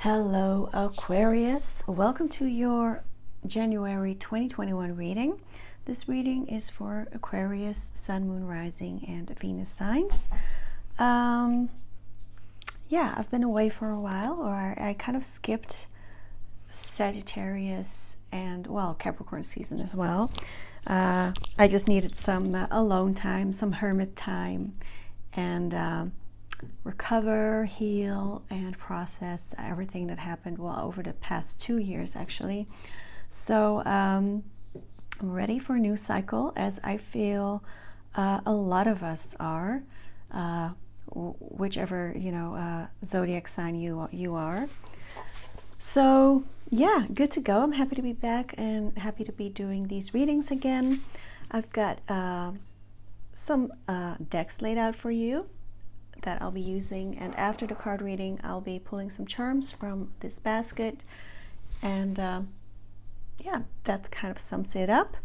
Hello Aquarius, welcome to your January 2021 reading. This reading is for Aquarius, Sun, Moon, Rising, and Venus signs. Yeah, I've been away for a while, or I kind of skipped Sagittarius and, well, Capricorn season as well. I just needed some alone time, some hermit time, and recover, heal, and process everything that happened over the past 2 years actually. So I'm ready for a new cycle, as I feel a lot of us are, whichever zodiac sign you are. So yeah, good to go. I'm happy to be back and happy to be doing these readings again. I've got some decks laid out for you that I'll be using, and after the card reading I'll be pulling some charms from this basket, and yeah, that kind of sums it up.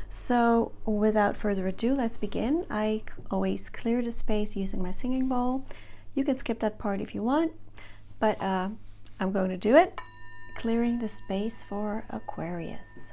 So without further ado, let's begin. I always clear the space using my singing bowl. You can skip that part if you want, but I'm going to do it, clearing the space for Aquarius.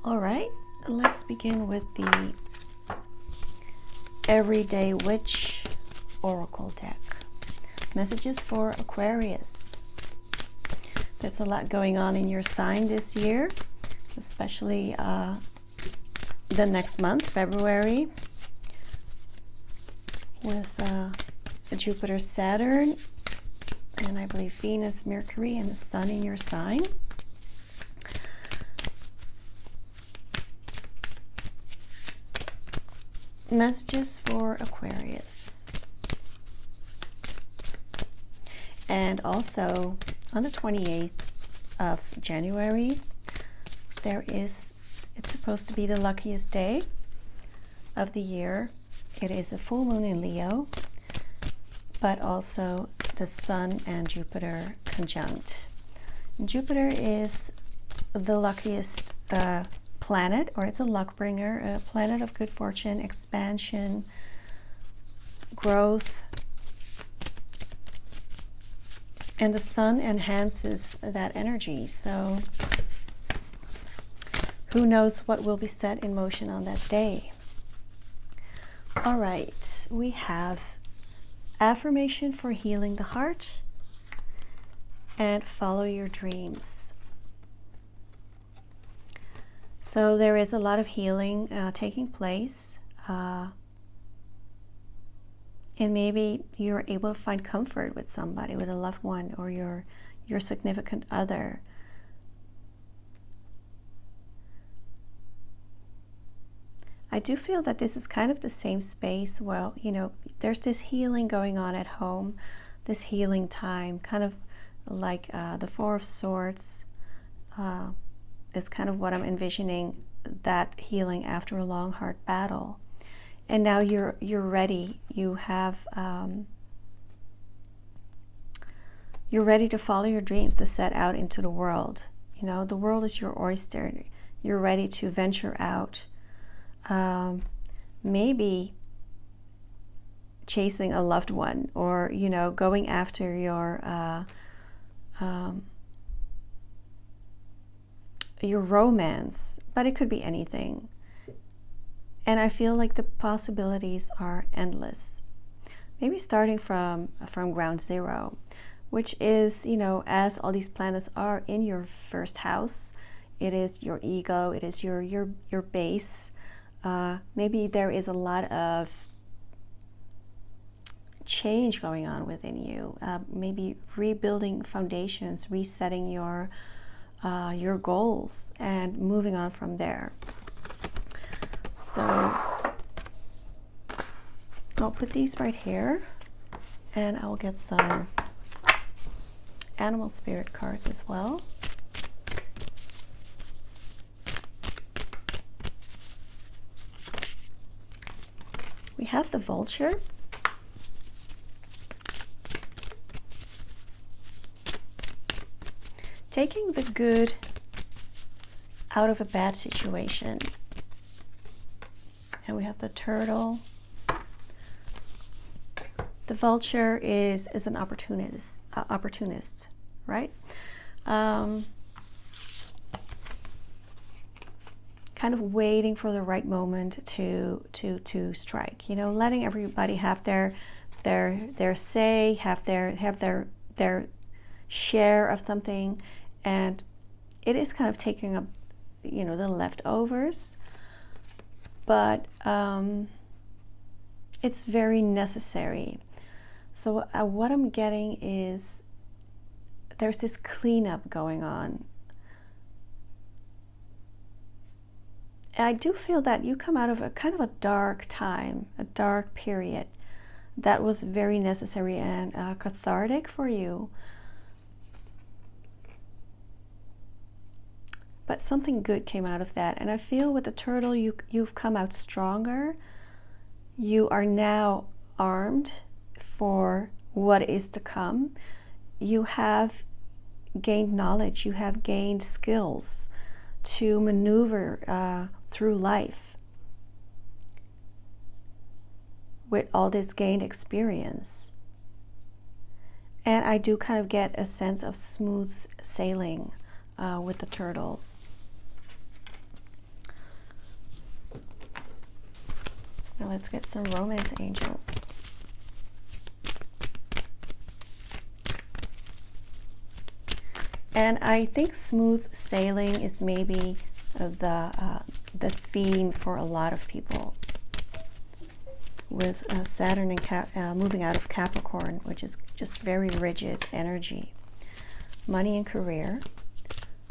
All right, let's begin with the Everyday Witch Oracle deck. Messages for Aquarius. There's a lot going on in your sign this year, especially the next month, February, with Jupiter, Saturn, and I believe Venus, Mercury, and the Sun in your sign. Messages for Aquarius. And also on the 28th of January, it's supposed to be the luckiest day of the year. It is a full moon in Leo, but also the Sun and Jupiter conjunct. Jupiter is the luckiest planet, or it's a luck bringer, a planet of good fortune, expansion, growth, and the Sun enhances that energy. So who knows what will be set in motion on that day. All right, we have affirmation for healing the heart and follow your dreams. So there is a lot of healing taking place, and maybe you're able to find comfort with somebody, with a loved one, or your significant other. I do feel that this is kind of the same space. Well, there's this healing going on at home, this healing time, kind of like the Four of Swords. Is kind of what I'm envisioning, that healing after a long, hard battle. And now you're ready. You're ready to follow your dreams, to set out into the world. The world is your oyster. You're ready to venture out. Maybe chasing a loved one, or going after your romance, but it could be anything. And I feel like the possibilities are endless. Maybe starting from ground zero, which is, you know, as all these planets are in your first house, it is your ego, it is your base. Maybe there is a lot of change going on within you, maybe rebuilding foundations, resetting your goals and moving on from there. So I'll put these right here, and I'll get some animal spirit cards as well. We have the vulture. Taking the good out of a bad situation. And we have the turtle. The vulture is an opportunist, right? Kind of waiting for the right moment to strike. You know, letting everybody have their say, have their share of something, and it is kind of taking up, you know, the leftovers, but it's very necessary. So what I'm getting is there's this cleanup going on. And I do feel that you come out of a kind of a dark time, a dark period that was very necessary and cathartic for you. But something good came out of that. And I feel with the turtle, you've come out stronger. You are now armed for what is to come. You have gained knowledge. You have gained skills to maneuver through life with all this gained experience. And I do kind of get a sense of smooth sailing with the turtle. Now let's get some romance angels. And I think smooth sailing is maybe the theme for a lot of people, with Saturn and moving out of Capricorn, which is just very rigid energy. Money and career.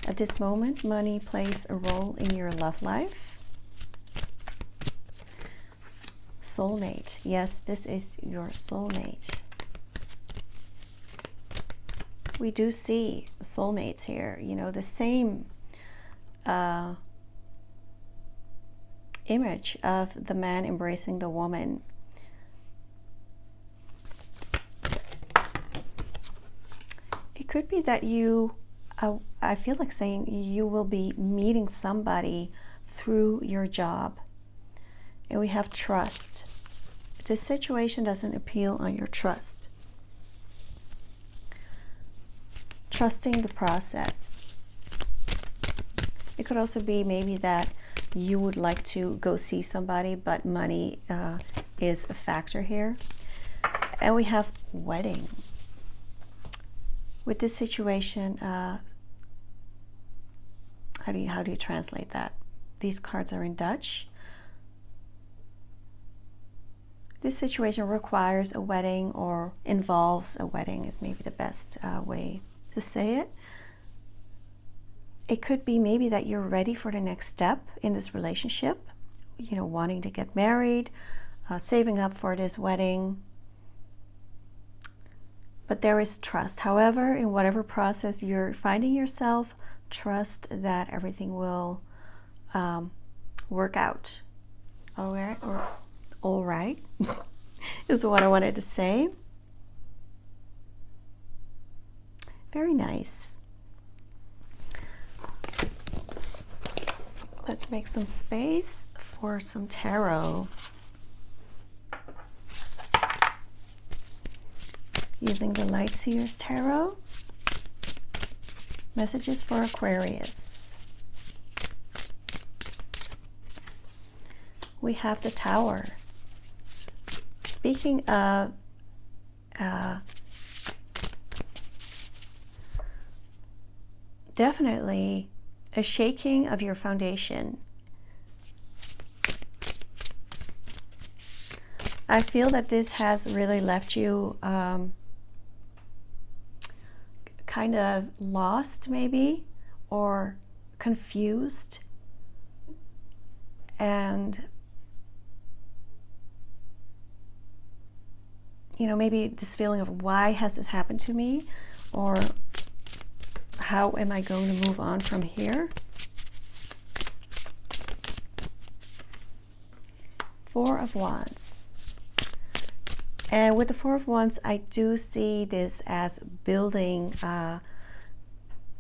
At this moment, money plays a role in your love life. Soulmate. Yes, this is your soulmate. We do see soulmates here. You know, the same image of the man embracing the woman. It could be that you, I feel like saying you will be meeting somebody through your job. And we have trust. This situation doesn't appeal on your trust. Trusting the process. It could also be maybe that you would like to go see somebody, but money is a factor here. And we have wedding. With this situation, how do you translate that? These cards are in Dutch. This situation requires a wedding, or involves a wedding is maybe the best way to say it. It could be maybe that you're ready for the next step in this relationship, you know, wanting to get married, saving up for this wedding. But there is trust. However, in whatever process you're finding yourself, trust that everything will work out. All right, or all right, is what I wanted to say. Very nice. Let's make some space for some tarot. Using the Light Seers Tarot. Messages for Aquarius. We have the Tower. Speaking of definitely a shaking of your foundation. I feel that this has really left you kind of lost maybe, or confused, and you know, maybe this feeling of why has this happened to me, or how am I going to move on from here? Four of Wands. And with the Four of Wands, I do see this as building a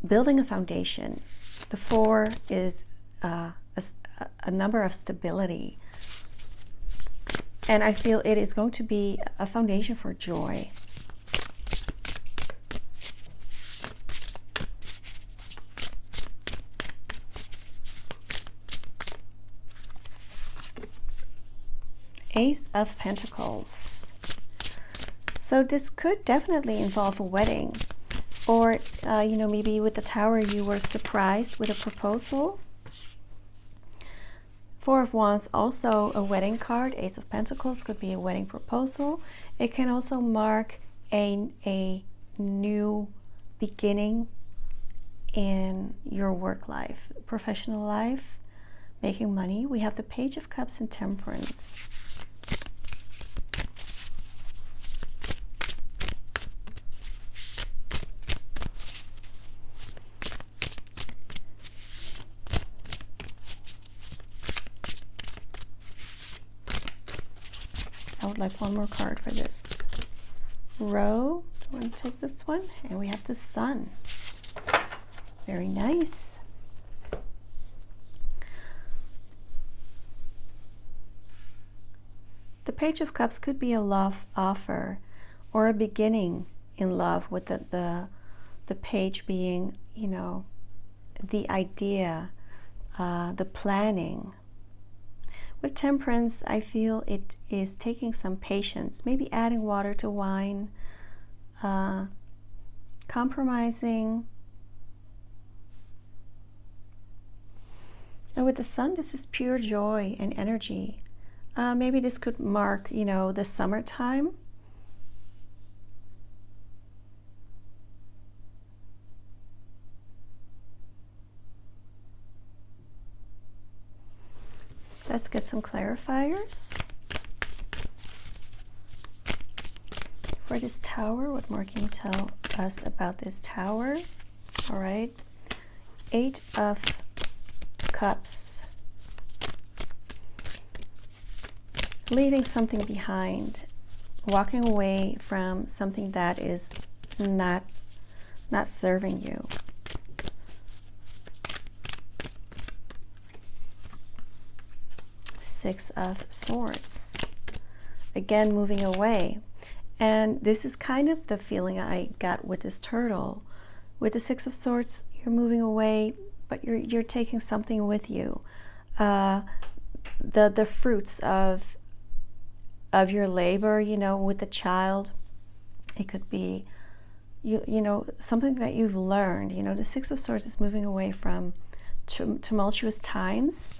foundation. The Four is a number of stability. And I feel it is going to be a foundation for joy. Ace of Pentacles. So this could definitely involve a wedding, or you know, maybe with the Tower you were surprised with a proposal. Four of Wands, also a wedding card. Ace of Pentacles could be a wedding proposal. It can also mark a new beginning in your work life, professional life, making money. We have the Page of Cups and Temperance. I would like one more card for this row. I want to take this one, and we have the Sun. Very nice. The Page of Cups could be a love offer or a beginning in love, with the page being, you know, the idea, the planning. With Temperance, I feel it is taking some patience, maybe adding water to wine, compromising. And with the Sun, this is pure joy and energy. Maybe this could mark, you know, the summertime. Let's get some clarifiers for this Tower. What more can you tell us about this Tower? All right. Eight of Cups. Leaving something behind, walking away from something that is not serving you. Six of Swords. Again, moving away. And this is kind of the feeling I got with this turtle. With the Six of Swords, you're moving away, but you're taking something with you. The fruits of your labor, you know, with the child. It could be, you know, something that you've learned. You know, the Six of Swords is moving away from tumultuous times.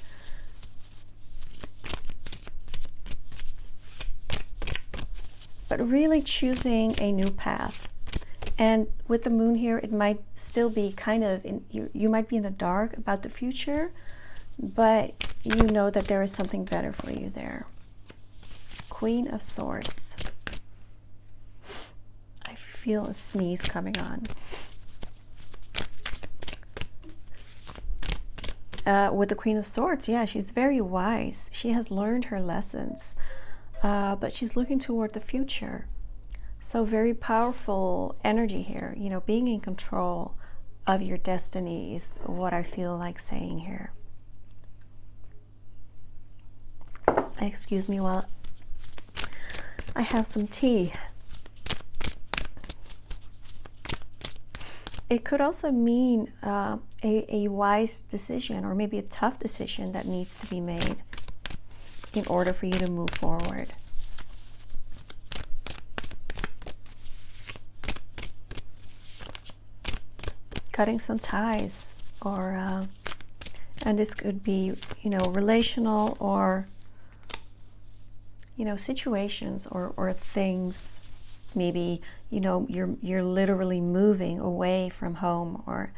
But really choosing a new path. And with the Moon here, it might still be kind of, you might be in the dark about the future, but you know that there is something better for you there. Queen of Swords. I feel a sneeze coming on. With the Queen of Swords, yeah, she's very wise. She has learned her lessons. But she's looking toward the future. So very powerful energy here. You know, being in control of your destiny is what I feel like saying here. Excuse me while I have some tea. It could also mean a wise decision, or maybe a tough decision that needs to be made in order for you to move forward. cutting some ties, or and this could be, you know, relational, or, you know, situations or things. Maybe, you know, you're literally moving away from home, or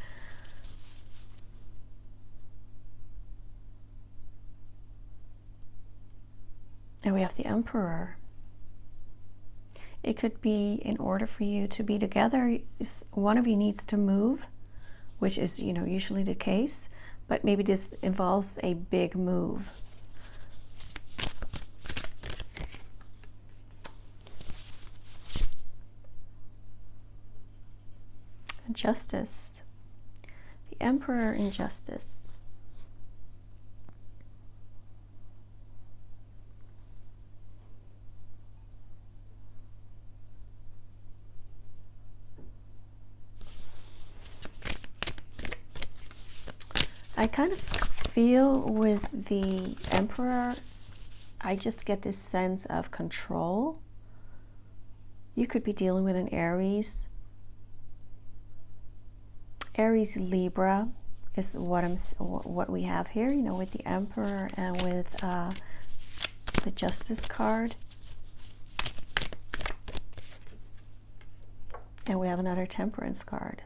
and we have the Emperor. It could be, in order for you to be together, one of you needs to move, which is, you know, usually the case, but maybe this involves a big move. Justice. The Emperor in Justice. I kind of feel with the Emperor, I just get this sense of control. You could be dealing with an Aries. Aries Libra is what we have here, you know, with the Emperor and with the Justice card. And we have another Temperance card.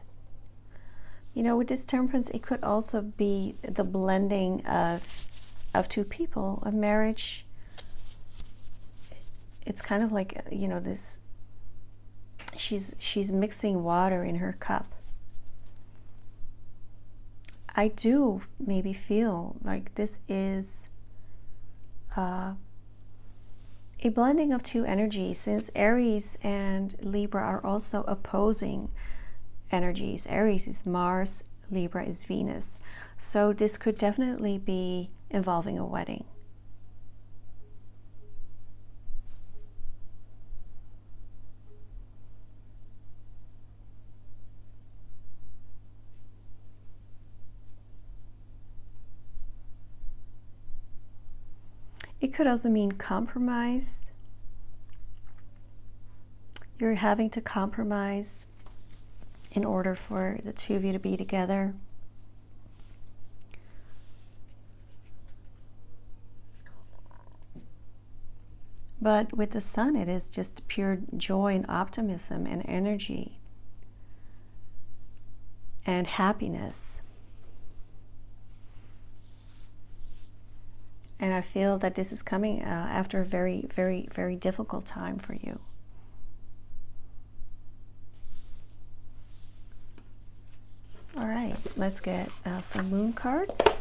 You know, with this Temperance, it could also be the blending of two people, of marriage. It's kind of like, you know, this, she's mixing water in her cup. I do maybe feel like this is a blending of two energies, since Aries and Libra are also opposing energies. Aries is Mars, Libra is Venus. So this could definitely be involving a wedding. It could also mean compromise. You're having to compromise in order for the two of you to be together. But with the Sun, it is just pure joy and optimism and energy and happiness. And I feel that this is coming after a very, very, very difficult time for you. All right, let's get some moon cards.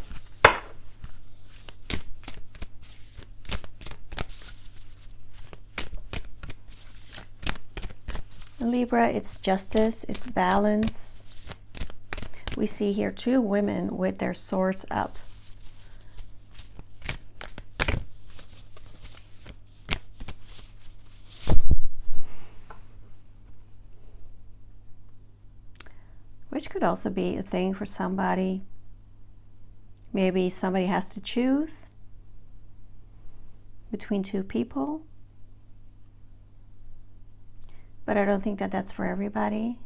Libra, it's justice, it's balance. We see here two women with their swords up. Which could also be a thing for somebody. Maybe somebody has to choose between two people. But I don't think that that's for everybody.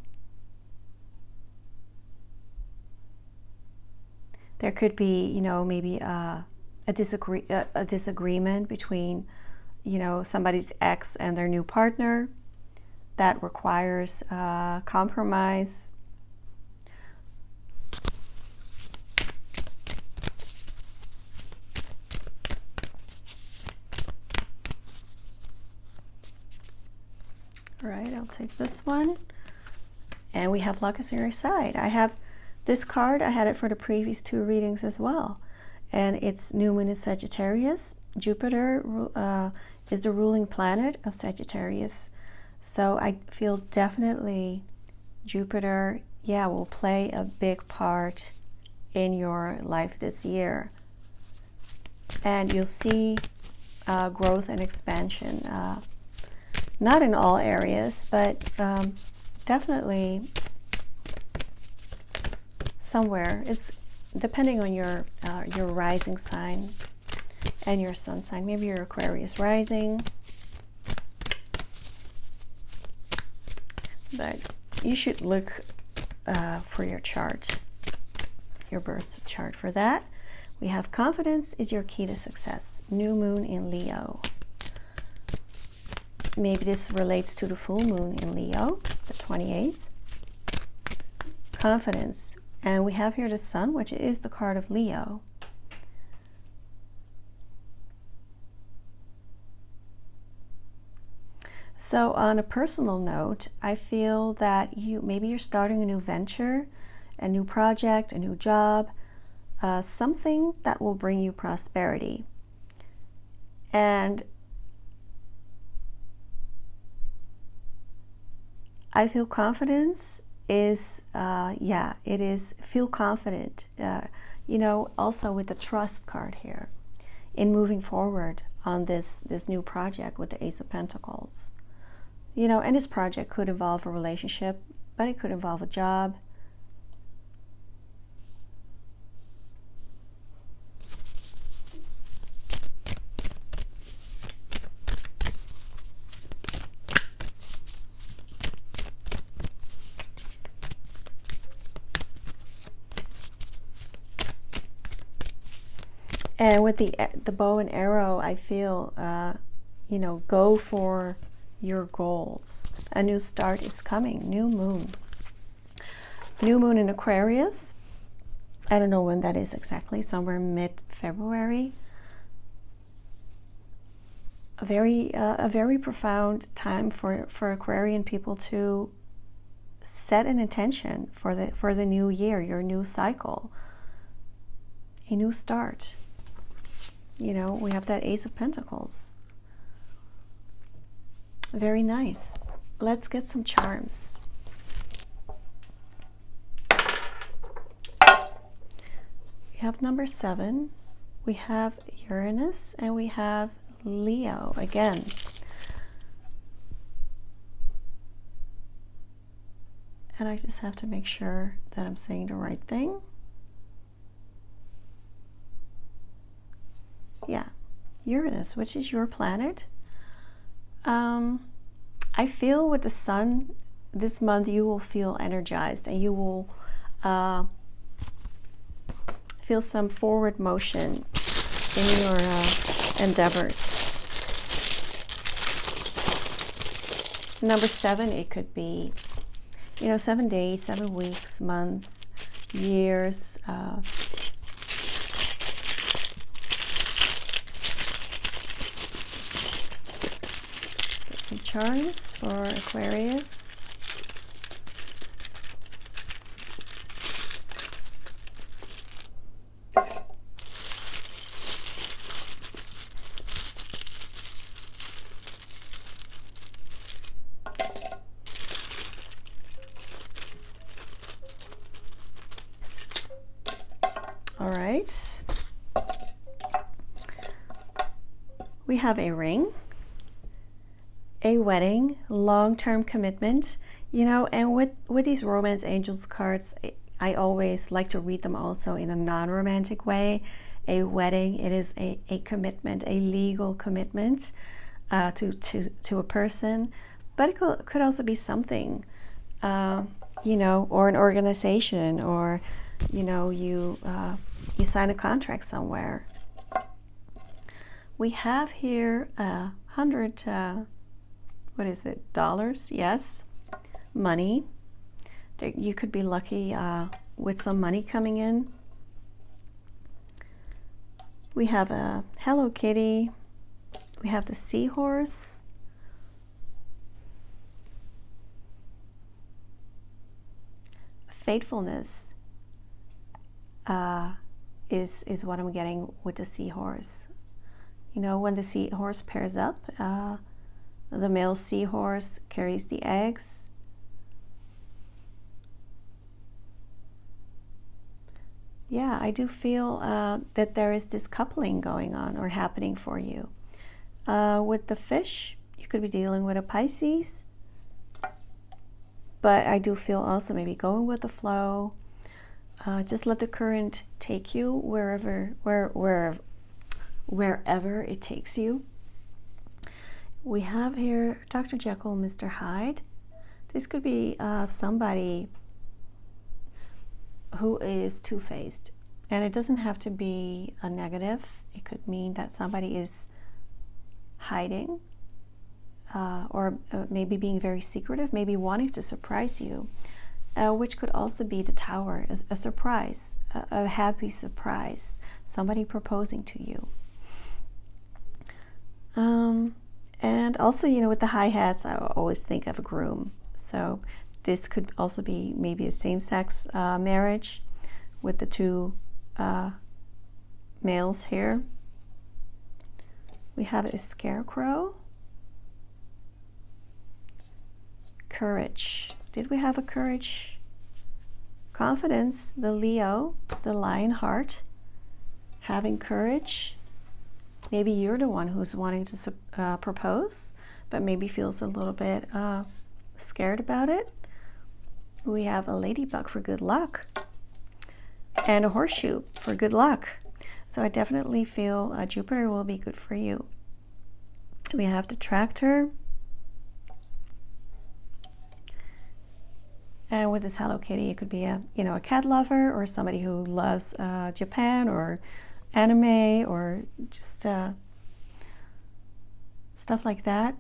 There could be, you know, maybe a disagreement between, you know, somebody's ex and their new partner that requires compromise. All right, I'll take this one. And we have luck is on your side. I have this card, I had it for the previous two readings as well. And it's new moon in Sagittarius. Jupiter is the ruling planet of Sagittarius. So I feel definitely Jupiter, yeah, will play a big part in your life this year. And you'll see growth and expansion. Not in all areas, but definitely somewhere. It's depending on your rising sign and your sun sign. Maybe your Aquarius rising. But you should look for your chart, your birth chart. For that, we have confidence is your key to success. New moon in Leo. Maybe this relates to the full moon in Leo, the 28th. Confidence. And we have here the sun, which is the card of Leo. So on a personal note, I feel that maybe you're starting a new venture, a new project, a new job, something that will bring you prosperity. And I feel confidence is, it is feel confident, you know, also with the trust card here in moving forward on this new project with the Ace of Pentacles. You know, and this project could involve a relationship, but it could involve a job. And with the bow and arrow, I feel, you know, go for your goals. A new start is coming. New moon. New moon in Aquarius. I don't know when that is exactly. Somewhere mid-February. A very profound time for Aquarian people to set an intention for the new year, your new cycle, a new start. You know, we have that Ace of Pentacles. Very nice. Let's get some charms. We have number 7. We have Uranus, and we have Leo again. And I just have to make sure that I'm saying the right thing. Yeah, Uranus, which is your planet. I feel with the sun this month you will feel energized, and you will feel some forward motion in your endeavors. Number 7, it could be, you know, 7 days, 7 weeks, months, years. Some charms for Aquarius. All right. We have a ring, a wedding, long-term commitment, you know, and with these romance angels cards, I always like to read them also in a non-romantic way. A wedding, it is a commitment, a legal commitment to a person, but it could also be something, you know, or an organization, or, you know, you sign a contract somewhere. We have here $100, what is it, dollars? Yes, money. You could be lucky with some money coming in. We have a Hello Kitty. We have the seahorse. Faithfulness is what I'm getting with the seahorse. You know, when the seahorse pairs up, the male seahorse carries the eggs. Yeah, I do feel that there is this coupling going on or happening for you. With the fish, you could be dealing with a Pisces. But I do feel also maybe going with the flow. Just let the current take you wherever it takes you. We have here Dr. Jekyll, Mr. Hyde. This could be somebody who is two-faced. And it doesn't have to be a negative. It could mean that somebody is hiding, or maybe being very secretive, maybe wanting to surprise you, which could also be the Tower, a surprise, a happy surprise, somebody proposing to you. And also, you know, with the hi-hats, I always think of a groom. So this could also be maybe a same-sex marriage with the two males here. We have a Scarecrow. Courage. Did we have a Courage? Confidence, the Leo, the Lion heart. Having courage. Maybe you're the one who's wanting to propose, but maybe feels a little bit scared about it. We have a Ladybug for good luck. And a Horseshoe for good luck. So I definitely feel Jupiter will be good for you. We have the Tractor. And with this Hello Kitty, it could be a cat lover, or somebody who loves Japan or anime, or just stuff like that.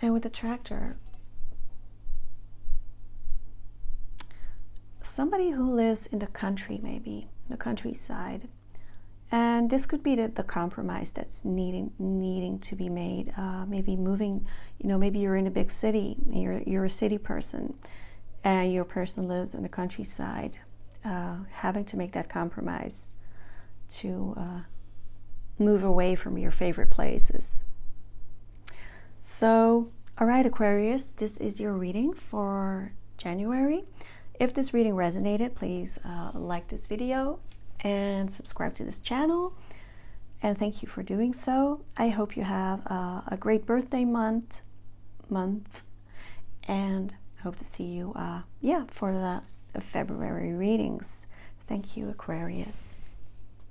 And with the Tractor, somebody who lives in the country, maybe the countryside, and this could be the compromise that's needing to be made. Maybe moving, maybe you're in a big city, you're a city person, and your person lives in the countryside, having to make that compromise to move away from your favorite places. So, all right, Aquarius, this is your reading for January. If this reading resonated, please like this video and subscribe to this channel. And thank you for doing so. I hope you have a great birthday month, and hope to see you, for the February readings. Thank you, Aquarius.